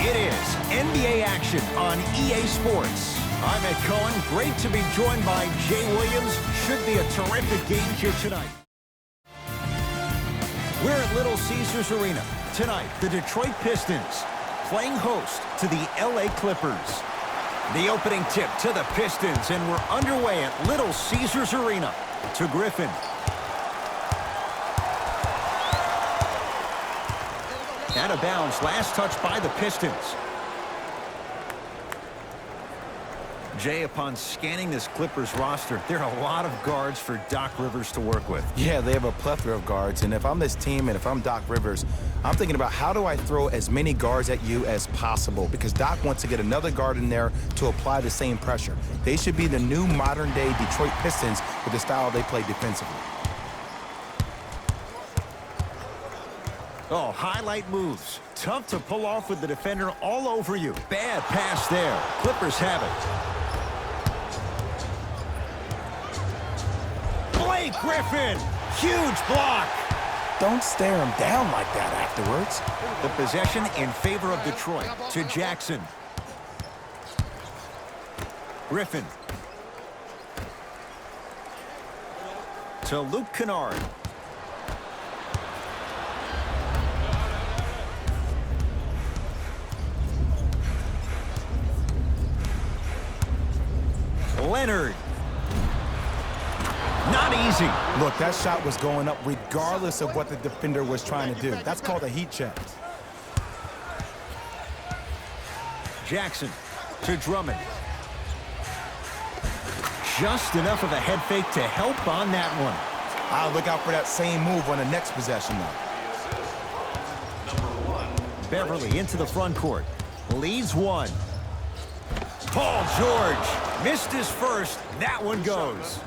It is NBA action on EA Sports. I'm Ed Cohen. Great to be joined by Jay Williams. Should be a terrific game here tonight. We're at Little Caesars Arena. Tonight, the Detroit Pistons playing host to the LA Clippers. The opening tip to the Pistons, and we're underway at Little Caesars Arena. To Griffin. Out of bounds, last touch by the Pistons. Jay, upon scanning this Clippers roster, there are a lot of guards for Doc Rivers to work with. Yeah, they have a plethora of guards, and if I'm this team and if I'm Doc Rivers, I'm thinking about how do I throw as many guards at you as possible, because Doc wants to get another guard in there to apply the same pressure. They should be the new modern-day Detroit Pistons with the style they play defensively. Oh, highlight moves. Tough to pull off with the defender all over you. Bad pass there. Clippers have it. Blake Griffin. Huge block. Don't stare him down like that afterwards. The possession in favor of Detroit. To Jackson. Griffin. To Luke Kennard. Leonard. Not easy. Look, that shot was going up regardless of what the defender was trying to do. That's called a heat check. Jackson to Drummond. Just enough of a head fake to help on that one. I'll look out for that same move on the next possession, though. Beverly into the front court. Leads one. Paul George missed his first. That one goes.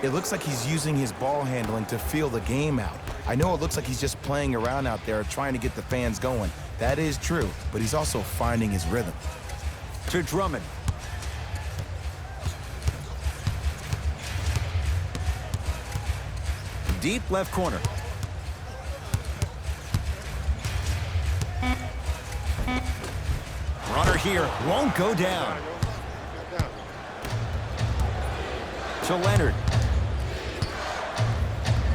It looks like he's using his ball handling to feel the game out. I know it looks like he's just playing around out there trying to get the fans going. That is true, but he's also finding his rhythm. To Drummond. Deep left corner. Runner here won't go down. To Leonard.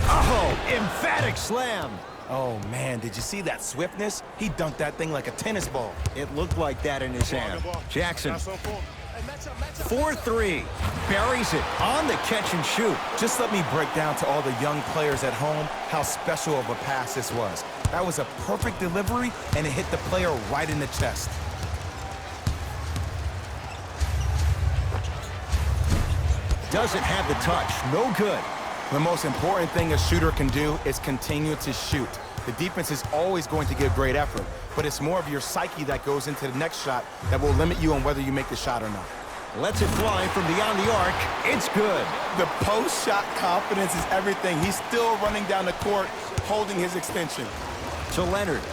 Oh, emphatic slam. Oh, man, did you see that swiftness? He dunked that thing like a tennis ball. It looked like that in his hand. Jackson. 4-3. Buries it on the catch and shoot. Just let me break down to all the young players at home how special of a pass this was. That was a perfect delivery, and it hit the player right in the chest. Doesn't have the touch. No good. The most important thing a shooter can do is continue to shoot. The defense is always going to give great effort, but it's more of your psyche that goes into the next shot that will limit you on whether you make the shot or not. Lets it fly from beyond the arc. It's good. The post-shot confidence is everything. He's still running down the court, holding his extension. To Leonard.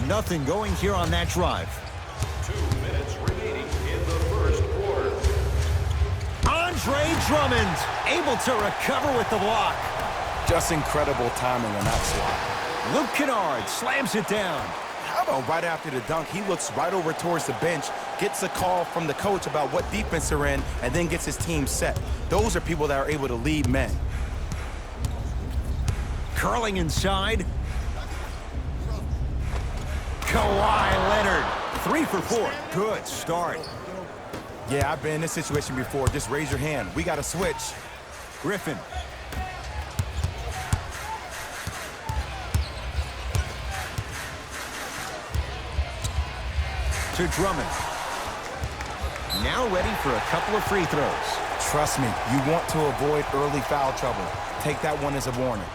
Nothing going here on that drive. 2 minutes remaining in the first quarter. Andre Drummond able to recover with the block. Just incredible timing on that swat. Luke Kennard slams it down. How about right after the dunk, he looks right over towards the bench, gets a call from the coach about what defense they're in, and then gets his team set. Those are people that are able to lead men. Curling inside. Kawhi Leonard. 3 for 4. Good start. Yeah, I've been in this situation before. Just raise your hand. We got to switch. Griffin. To Drummond. Now ready for a couple of free throws. Trust me, you want to avoid early foul trouble. Take that one as a warning.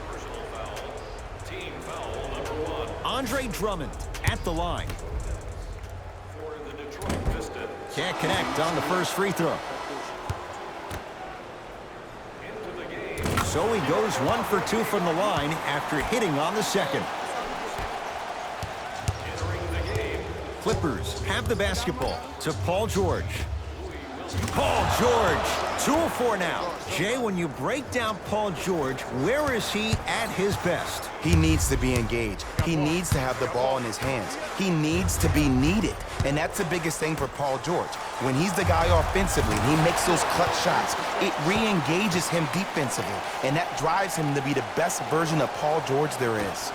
Personal foul. Team foul number 1. Andre Drummond at the line. For the Detroit Pistons. Can't connect on the first free throw. Into the game. So he goes 1 for 2 from the line after hitting on the second. Entering the game. Clippers have the basketball to Paul George. Paul George, 2 of 4 now. Jay, when you break down Paul George, where is he at his best? He needs to be engaged. He needs to have the ball in his hands. He needs to be needed. And that's the biggest thing for Paul George. When he's the guy offensively and he makes those clutch shots, it re-engages him defensively. And that drives him to be the best version of Paul George there is.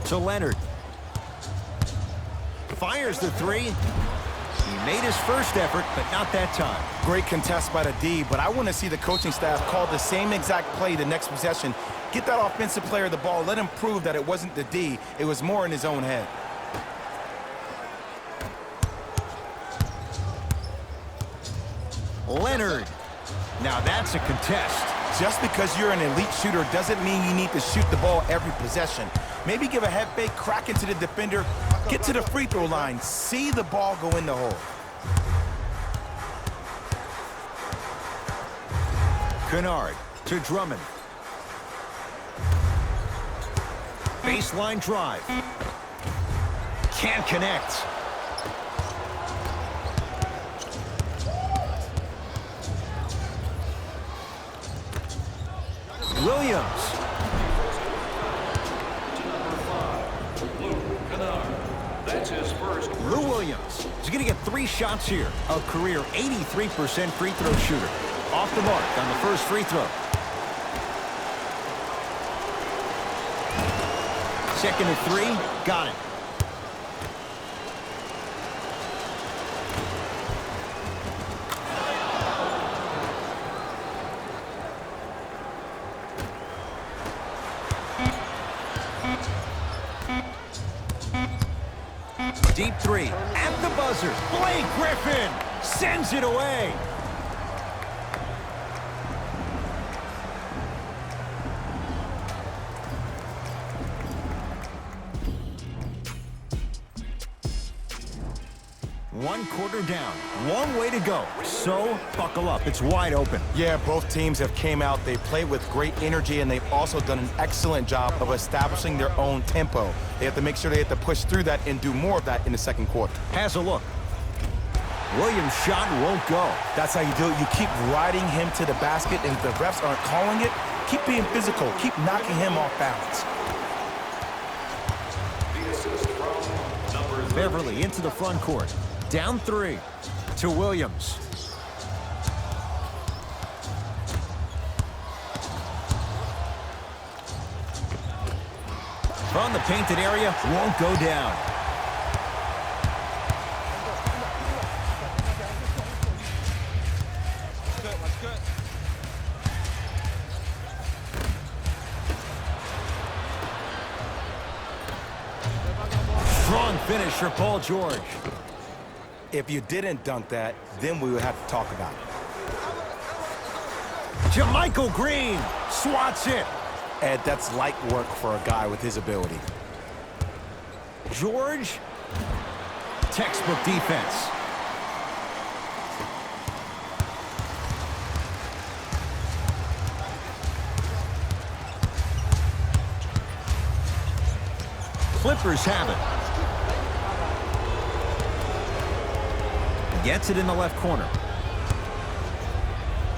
To Leonard. Fires the 3. He made his first effort, but not that time. Great contest by the D, but I want to see the coaching staff call the same exact play the next possession. Get that offensive player the ball. Let him prove that it wasn't the D. It was more in his own head. Leonard. Now that's a contest. Just because you're an elite shooter doesn't mean you need to shoot the ball every possession. Maybe give a head fake, crack into the defender, get to the free throw line, see the ball go in the hole. Kennard to Drummond. Baseline drive. Can't connect. Williams. That's his first. Lou Williams is going to get 3 shots here. A career 83% free throw shooter. Off the mark on the first free throw. Second and 3. Got it. Deep 3 at the buzzer. Blake Griffin sends it away. One quarter down. Long way to go. So buckle up. It's wide open. Yeah, both teams have came out. They played with great energy, and they've also done an excellent job of establishing their own tempo. They have to make sure they have to push through that and do more of that in the second quarter. Has a look. Williams' shot won't go. That's how you do it. You keep riding him to the basket, and if the refs aren't calling it, keep being physical. Keep knocking him off balance. Beverly into the front court. Down 3 to Williams. From the painted area, won't go down. Strong finish for Paul George. If you didn't dunk that, then we would have to talk about it. JaMychal Green swats it. Ed, that's light work for a guy with his ability. George, textbook defense. Clippers have it. Gets it in the left corner.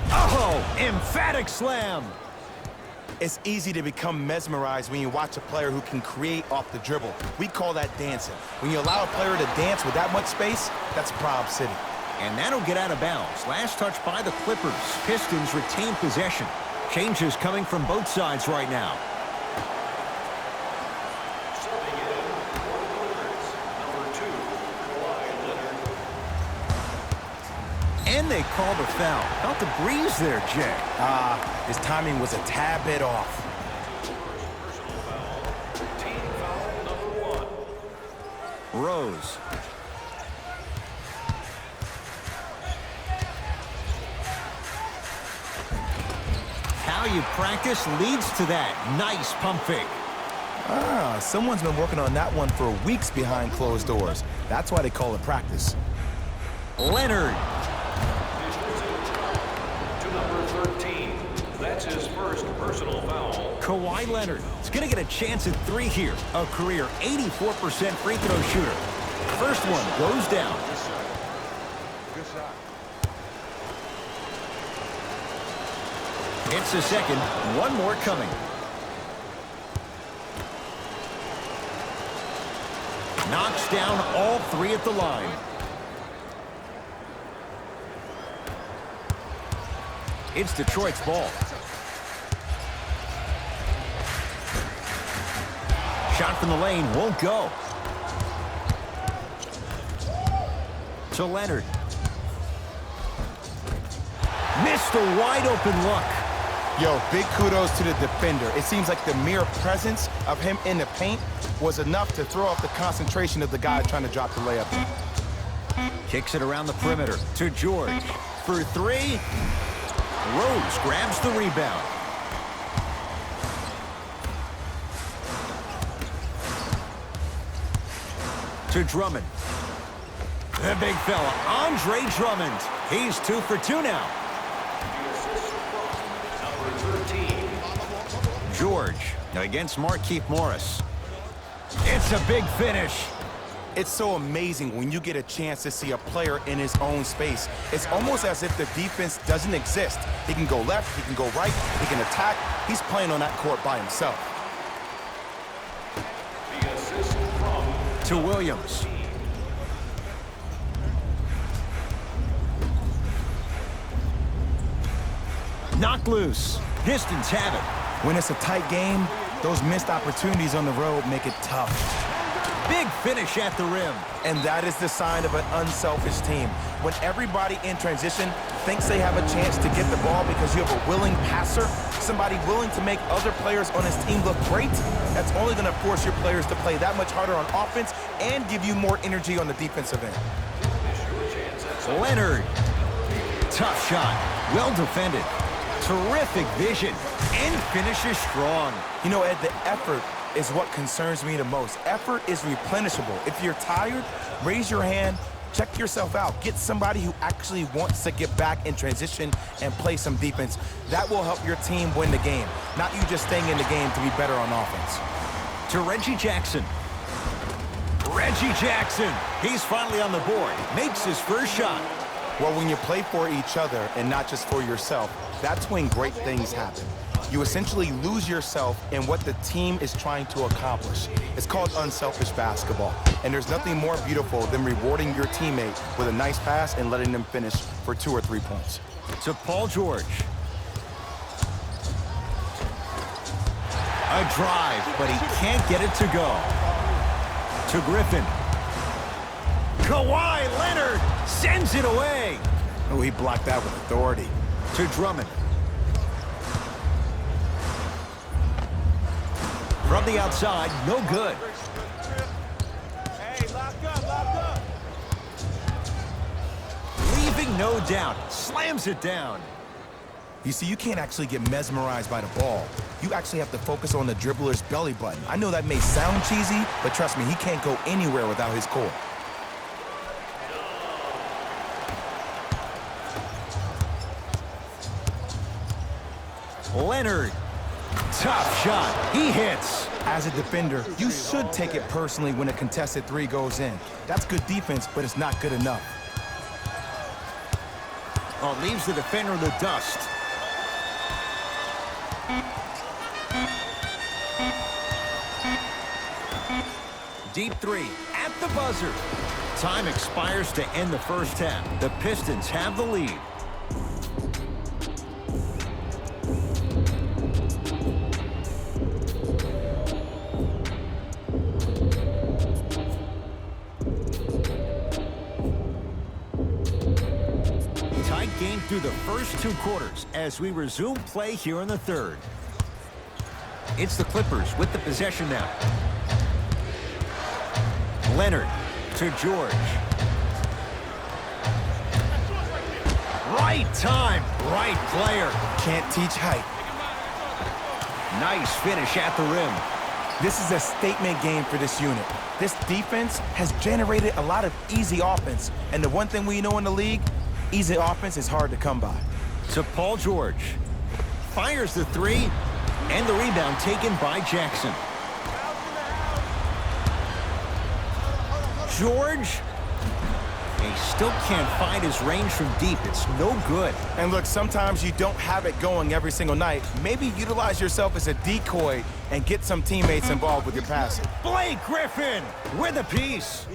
Oh, emphatic slam. It's easy to become mesmerized when you watch a player who can create off the dribble. We call that dancing. When you allow a player to dance with that much space, that's Prob City. And that'll get out of bounds. Last touch by the Clippers. Pistons retain possession. Changes coming from both sides right now. And they called a foul. Felt the breeze there, Jay. His timing was a tad bit off. Team foul number 1. Rose. How you practice leads to that. Nice pump fake. Someone's been working on that one for weeks behind closed doors. That's why they call it practice. Leonard. To number 13. That's his first personal foul. Kawhi Leonard is going to get a chance at 3 here. A career 84% free throw shooter. First one goes down. Gets a second. One more coming. Knocks down all three at the line. It's Detroit's ball. Shot from the lane won't go. To Leonard. Missed a wide open look. Yo, big kudos to the defender. It seems like the mere presence of him in the paint was enough to throw off the concentration of the guy trying to drop the layup. Kicks it around the perimeter to George. For three. Rose grabs the rebound. To Drummond. The big fella, Andre Drummond. He's 2 for 2 now. Number 13. George against Markieff Morris. It's a big finish. It's so amazing when you get a chance to see a player in his own space. It's almost as if the defense doesn't exist. He can go left, he can go right, he can attack. He's playing on that court by himself. The assist from To Williams. Knocked loose. Pistons have it. When it's a tight game, those missed opportunities on the road make it tough. Big finish at the rim. And that is the sign of an unselfish team. When everybody in transition thinks they have a chance to get the ball because you have a willing passer, somebody willing to make other players on his team look great, that's only going to force your players to play that much harder on offense and give you more energy on the defensive end. Leonard. Tough shot. Well defended. Terrific vision. And finishes strong. You know, Ed, the effort is what concerns me the most. Effort is replenishable. If you're tired, raise your hand, check yourself out. Get somebody who actually wants to get back in transition and play some defense. That will help your team win the game, not you just staying in the game to be better on offense. To Reggie Jackson. Reggie Jackson. He's finally on the board. Makes his first shot. Well, when you play for each other and not just for yourself, that's when great things happen. You essentially lose yourself in what the team is trying to accomplish. It's called unselfish basketball. And there's nothing more beautiful than rewarding your teammate with a nice pass and letting them finish for 2 or 3 points. To Paul George. A drive, but he can't get it to go. To Griffin. Kawhi Leonard sends it away. Oh, he blocked that with authority. To Drummond. From the outside, no good. Hey, lock up. Leaving no doubt. Slams it down. You see, you can't actually get mesmerized by the ball. You actually have to focus on the dribbler's belly button. I know that may sound cheesy, but trust me, he can't go anywhere without his core. Leonard. Tough shot. He hits. As a defender, you should take it personally when a contested 3 goes in. That's good defense, but it's not good enough. Oh, leaves the defender in the dust. Deep 3 at the buzzer. Time expires to end the first half. The Pistons have the lead. Tight game through the first 2 quarters as we resume play here in the third. It's the Clippers with the possession now. Leonard to George. Right time, right player. Can't teach height. Nice finish at the rim. This is a statement game for this unit. This defense has generated a lot of easy offense. And the one thing we know in the league, easy offense is hard to come by. To Paul George. Fires the 3, and the rebound taken by Jackson. George. He still can't find his range from deep. It's no good. And look, sometimes you don't have it going every single night. Maybe utilize yourself as a decoy and get some teammates involved with your passing. Blake Griffin with a piece.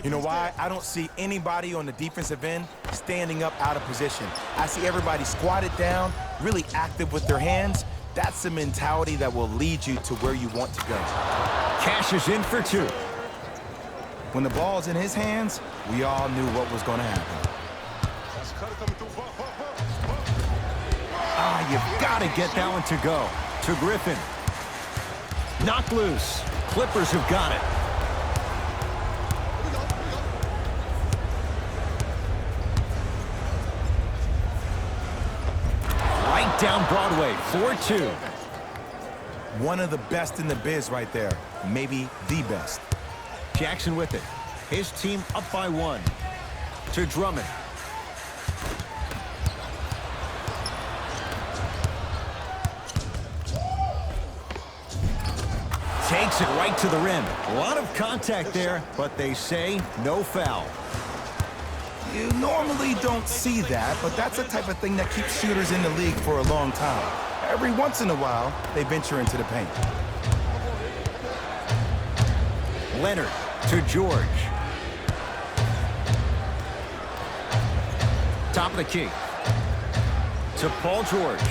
You know why? I don't see anybody on the defensive end standing up out of position. I see everybody squatted down, really active with their hands. That's the mentality that will lead you to where you want to go. Cash is in for two. When the ball's in his hands, we all knew what was going to happen. You've got to get that one to go. To Griffin. Knocked loose. Clippers have got it. Right down Broadway, 4-2. One of the best in the biz right there. Maybe the best. Jackson with it. His team up by one. To Drummond. Takes it right to the rim. A lot of contact there, but they say no foul. You normally don't see that, but that's the type of thing that keeps shooters in the league for a long time. Every once in a while, they venture into the paint. Leonard to George. Top of the key. To Paul George.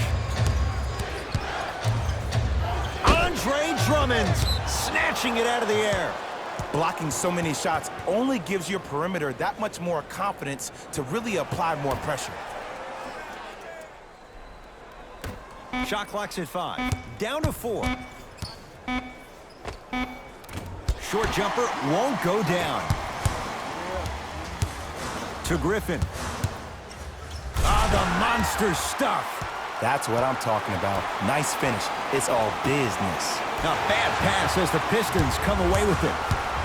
Andre Drummond snatching it out of the air. Blocking so many shots only gives your perimeter that much more confidence to really apply more pressure. Shot clock's at 5. Down to 4. Short jumper won't go down. To Griffin. The monster stuff. That's what I'm talking about. Nice finish. It's all business. A bad pass as the Pistons come away with it.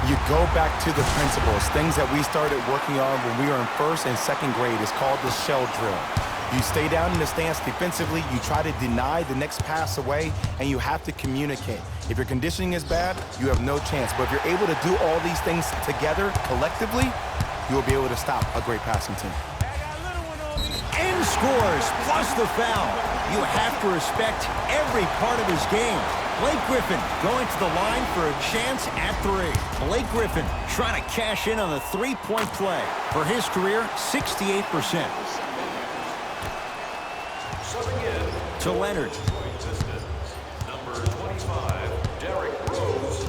You go back to the principles, things that we started working on when we were in first and second grade. It's called the shell drill. You stay down in the stance defensively, you try to deny the next pass away, and you have to communicate. If your conditioning is bad, you have no chance. But if you're able to do all these things together, collectively, you will be able to stop a great passing team. And scores, plus the foul. You have to respect every part of his game. Blake Griffin going to the line for a chance at 3. Blake Griffin trying to cash in on the three-point play. For his career, 68%. Subbing in to Leonard. Pistons, number 25, Derrick Rose.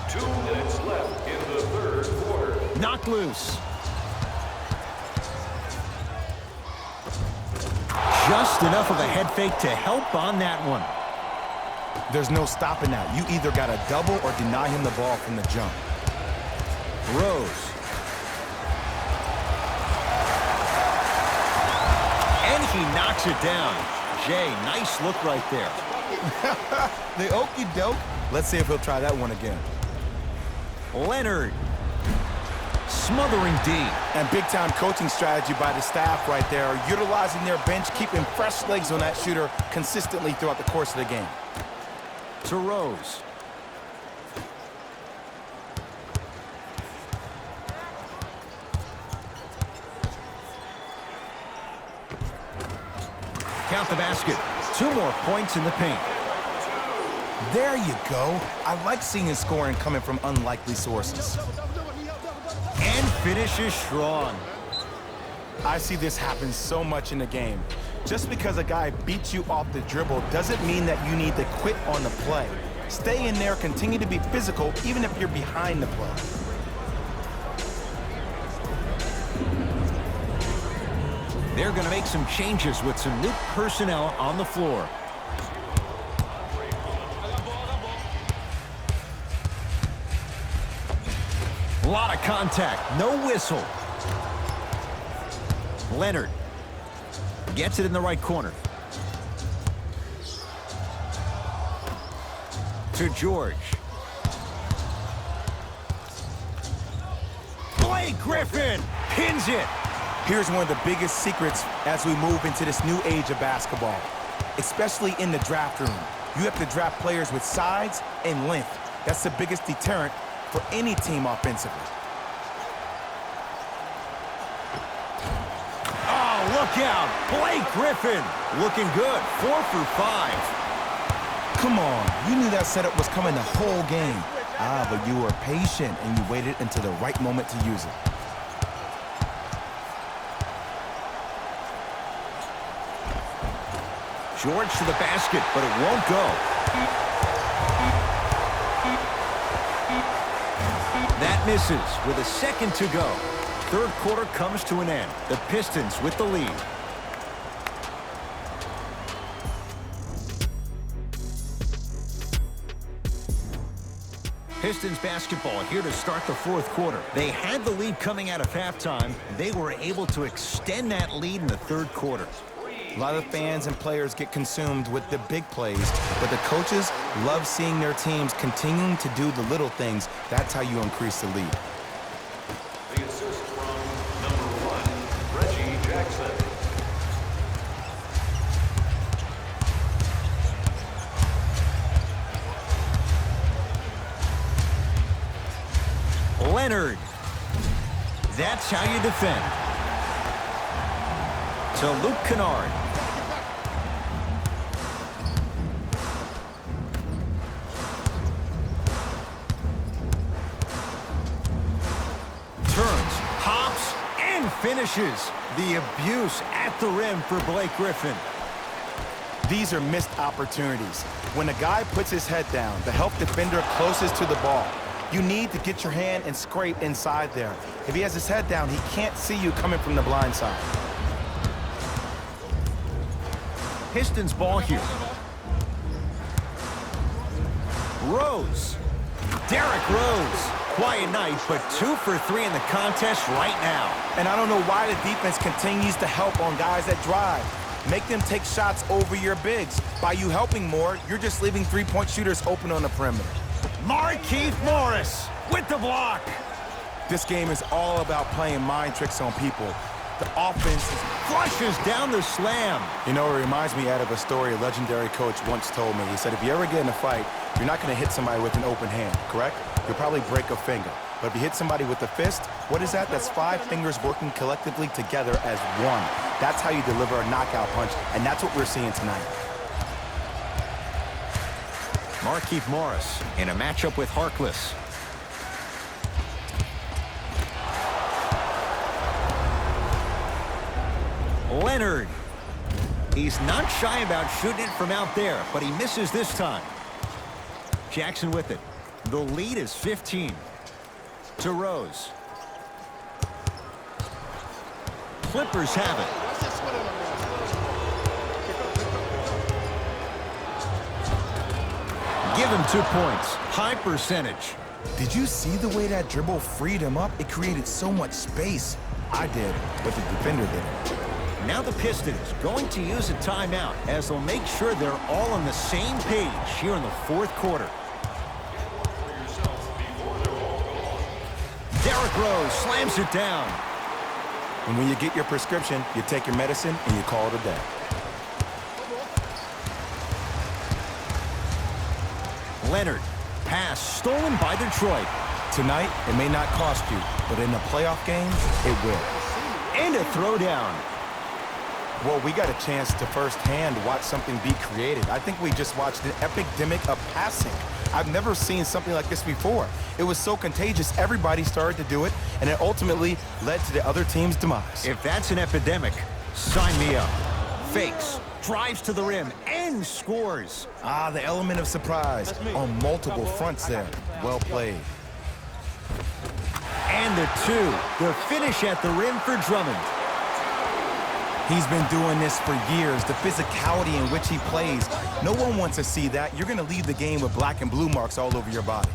2 minutes left in the third quarter. Knocked loose. Just enough of a head fake to help on that one. There's no stopping that. You either got to double or deny him the ball from the jump. Rose. And he knocks it down. Jay, nice look right there. The okey doke. Let's see if he'll try that one again. Leonard. Smothering D. And big-time coaching strategy by the staff right there, utilizing their bench, keeping fresh legs on that shooter consistently throughout the course of the game. To Rose. Count the basket. 2 more points in the paint. There you go. I like seeing his scoring coming from unlikely sources. And finishes strong. I see this happen so much in the game. Just because a guy beats you off the dribble doesn't mean that you need to quit on the play. Stay in there, continue to be physical, even if you're behind the play. They're going to make some changes with some new personnel on the floor. A lot of contact, no whistle. Leonard gets it in the right corner. To George. Blake Griffin pins it. Here's one of the biggest secrets as we move into this new age of basketball, especially in the draft room. You have to draft players with size and length. That's the biggest deterrent for any team offensively. Look out, Blake Griffin. Looking good, 4 for 5. Come on, you knew that setup was coming the whole game. But you were patient and you waited until the right moment to use it. George to the basket, but it won't go. That misses with a second to go. Third quarter comes to an end. The Pistons with the lead. Pistons basketball here to start the fourth quarter. They had the lead coming out of halftime. They were able to extend that lead in the third quarter. A lot of fans and players get consumed with the big plays, but the coaches love seeing their teams continuing to do the little things. That's how you increase the lead. The assist from number 1, Reggie Jackson. Leonard. That's how you defend. To Luke Kennard. Turns, hops, and finishes. The abuse at the rim for Blake Griffin. These are missed opportunities. When a guy puts his head down, the help defender closest to the ball, you need to get your hand and scrape inside there. If he has his head down, he can't see you coming from the blind side. Pistons ball here. Rose. Derrick Rose. Quiet night, but 2 for 3 in the contest right now. And I don't know why the defense continues to help on guys that drive. Make them take shots over your bigs. By you helping more, you're just leaving three-point shooters open on the perimeter. Markieff Morris with the block. This game is all about playing mind tricks on people. The offense Flushes down the slam. You know, it reminds me out of a story a legendary coach once told me. He said, if you ever get in a fight, you're not going to hit somebody with an open hand, correct? You'll probably break a finger. But if you hit somebody with a fist, what is that? That's 5 fingers working collectively together as one. That's how you deliver a knockout punch, and that's what we're seeing tonight. Markieff Morris in a matchup with Harkless. Leonard. He's not shy about shooting it from out there, but he misses this time. Jackson with it. The lead is 15. To Rose. Clippers have it. Give him 2 points. High percentage. Did you see the way that dribble freed him up? It created so much space. I did, but the defender didn't. Now the Pistons going to use a timeout as they'll make sure they're all on the same page here in the fourth quarter. Derrick Rose slams it down. And when you get your prescription, you take your medicine and you call it a day. Leonard. Pass stolen by Detroit. Tonight, it may not cost you, but in a playoff game, it will. And a throwdown. Well, we got a chance to firsthand watch something be created. I think we just watched an epidemic of passing. I've never seen something like this before. It was so contagious, everybody started to do it, and it ultimately led to the other team's demise. If that's an epidemic, sign me up. Fakes, drives to the rim, and scores. The element of surprise on multiple fronts there. Well played. And the 2. The finish at the rim for Drummond. He's been doing this for years, the physicality in which he plays. No one wants to see that. You're going to leave the game with black and blue marks all over your body.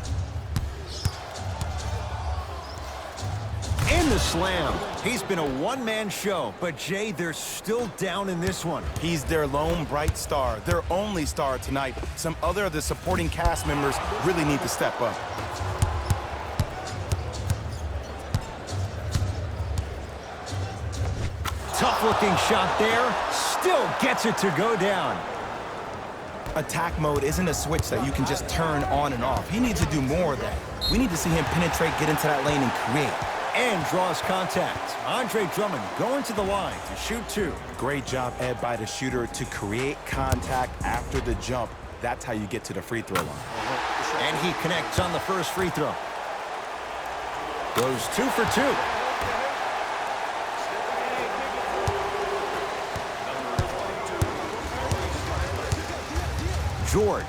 And the slam. He's been a one-man show, but Jay, they're still down in this one. He's their lone bright star, their only star tonight. Some other of the supporting cast members really need to step up. Tough-looking shot there. Still gets it to go down. Attack mode isn't a switch that you can just turn on and off. He needs to do more of that. We need to see him penetrate, get into that lane, and create. And draws contact. Andre Drummond going to the line to shoot 2. Great job, Ed, by the shooter to create contact after the jump. That's how you get to the free throw line. And he connects on the first free throw. Goes 2 for 2. George.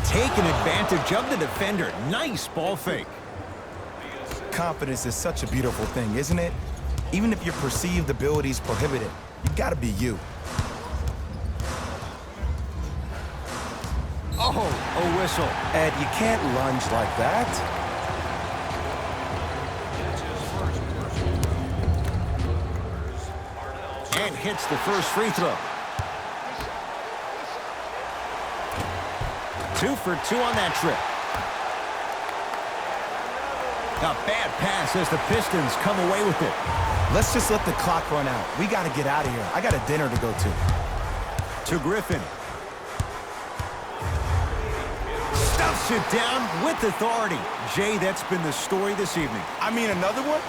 Taking advantage of the defender. Nice ball fake. Confidence is such a beautiful thing, isn't it? Even if your perceived ability is prohibited, you gotta be you. Oh, a whistle. Ed, you can't lunge like that. And hits the first free throw. 2 for 2 on that trip. A bad pass as the Pistons come away with it. Let's just let the clock run out. We got to get out of here. I got a dinner to go to. To Griffin. Stuffs it down with authority. Jay, that's been the story this evening. I mean, another one?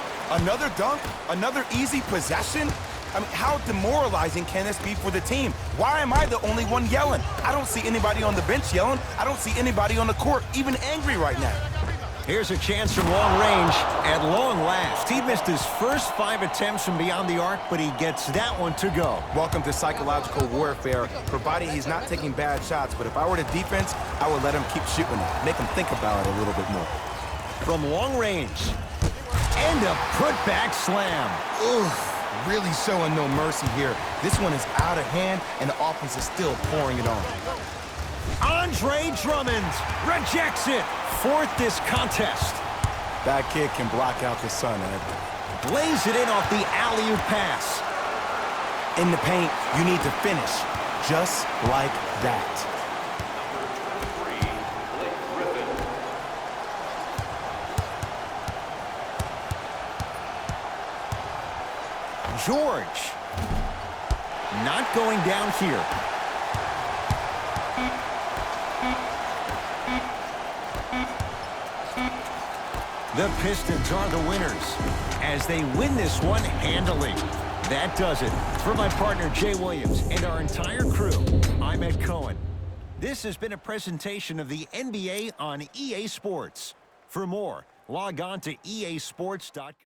Another dunk? Another easy possession? I mean, how demoralizing can this be for the team? Why am I the only one yelling? I don't see anybody on the bench yelling. I don't see anybody on the court even angry right now. Here's a chance from long range at long last. He missed his first 5 attempts from beyond the arc, but he gets that one to go. Welcome to psychological warfare, provided he's not taking bad shots. But if I were the defense, I would let him keep shooting it. Make him think about it a little bit more. From long range. And a put-back slam. Oof. Really showing no mercy here. This one is out of hand, and the offense is still pouring it on. Andre Drummond rejects it. 4th this contest. That kid can block out the sun, Ed. Lays it in off the alley-oop pass. In the paint, you need to finish just like that. George. Not going down here. The Pistons are the winners as they win this one handily. That does it. For my partner, Jay Williams, and our entire crew, I'm Ed Cohen. This has been a presentation of the NBA on EA Sports. For more, log on to easports.com.